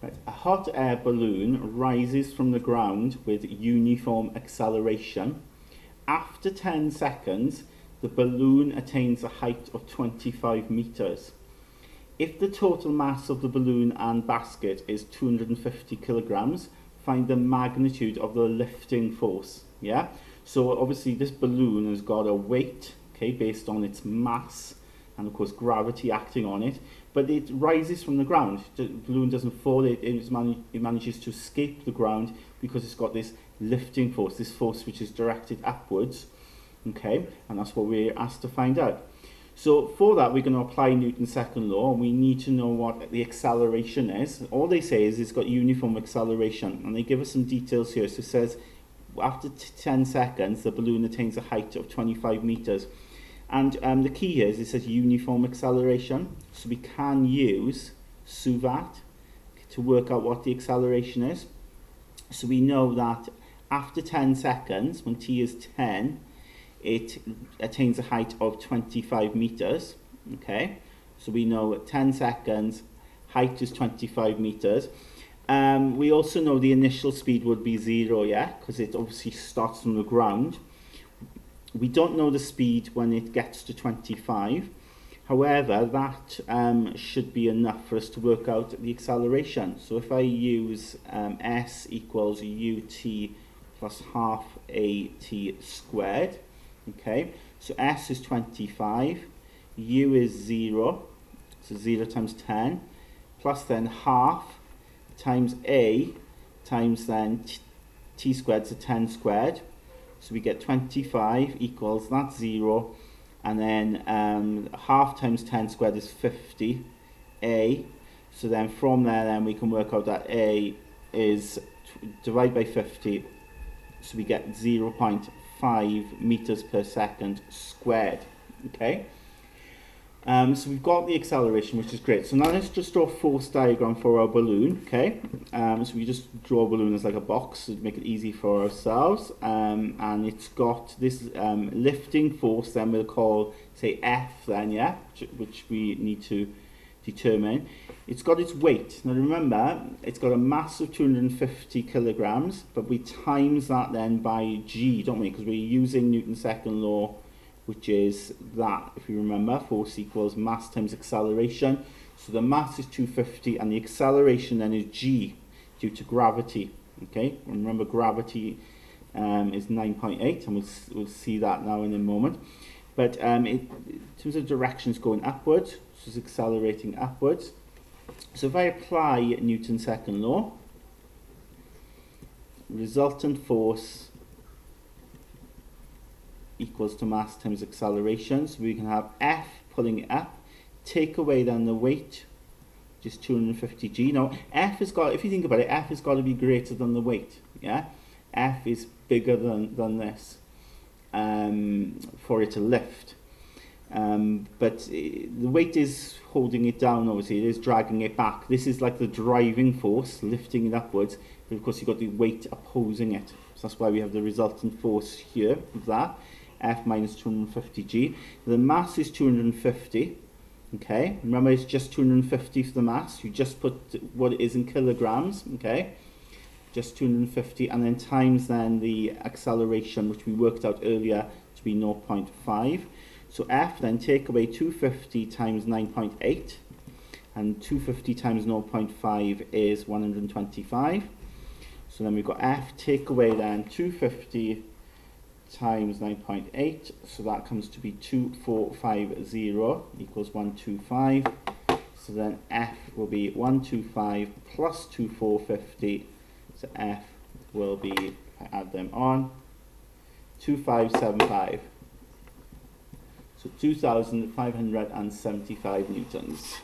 Right. A hot air balloon rises from the ground with uniform acceleration. After 10 seconds, the balloon attains a height of 25 meters. If the total mass of the balloon and basket is 250 kilograms, find the magnitude of the lifting force. Yeah? So obviously this balloon has got a weight, okay, based on its mass and of course gravity acting on it, but it rises from the ground. The balloon doesn't fall, it manages to escape the ground because it's got this lifting force, this force which is directed upwards, okay, and that's what we're asked to find out. So for that we're going to apply Newton's second law, and we need to know what the acceleration is. All they say is it's got uniform acceleration, and they give us some details here. So it says after 10 seconds the balloon attains a height of 25 meters. And the key here is it says uniform acceleration, so we can use SUVAT to work out what the acceleration is. So we know that after 10 seconds, when t is 10, it attains a height of 25 meters. Okay, so we know at 10 seconds, height is 25 meters. We also know the initial speed would be 0, yeah, because it obviously starts from the ground. We don't know the speed when it gets to 25. However, that should be enough for us to work out the acceleration. So if I use s equals ut plus half at squared, okay, so s is 25, u is 0, so 0 times 10, plus then half times a times then t squared, so 10 squared. So we get 25 equals, that's 0, and then half times 10 squared is 50, a. So then from there then we can work out that a is divided by 50, so we get 0.5 meters per second squared, okay? So we've got the acceleration, which is great. So now let's just draw a force diagram for our balloon, okay? So we just draw a balloon as like a box to make it easy for ourselves. And it's got this lifting force, then we'll call, say, F then, yeah? Which we need to determine. It's got its weight. Now remember, it's got a mass of 250 kilograms, but we times that then by g, don't we? Because we're using Newton's second law, which is that, if you remember, force equals mass times acceleration. So the mass is 250 and the acceleration then is g due to gravity. Okay, remember gravity is 9.8, and we'll see that now in a moment. But in terms of directions, going upwards, so it's accelerating upwards. So if I apply Newton's second law, resultant force equals to mass times acceleration. So we can have F pulling it up, take away then the weight, just 250 g. Now F has got, if you think about it, F has got to be greater than the weight. Yeah, F is bigger than this for it to lift. But the weight is holding it down, obviously, it is dragging it back. This is like the driving force, lifting it upwards, but of course you've got the weight opposing it. So that's why we have the resultant force here of that. F minus 250g. The mass is 250. Okay, remember it's just 250 for the mass. You just put what it is in kilograms. Okay, just 250, and then times then the acceleration, which we worked out earlier to be 0.5. So F then take away 250 times 9.8, and 250 times 0.5 is 125. So then we've got F take away then 250 times 9.8, so that comes to be 2450 equals 125. So then F will be 125 plus 2450, so F will be, if I add them on, 2575. So 2575 newtons.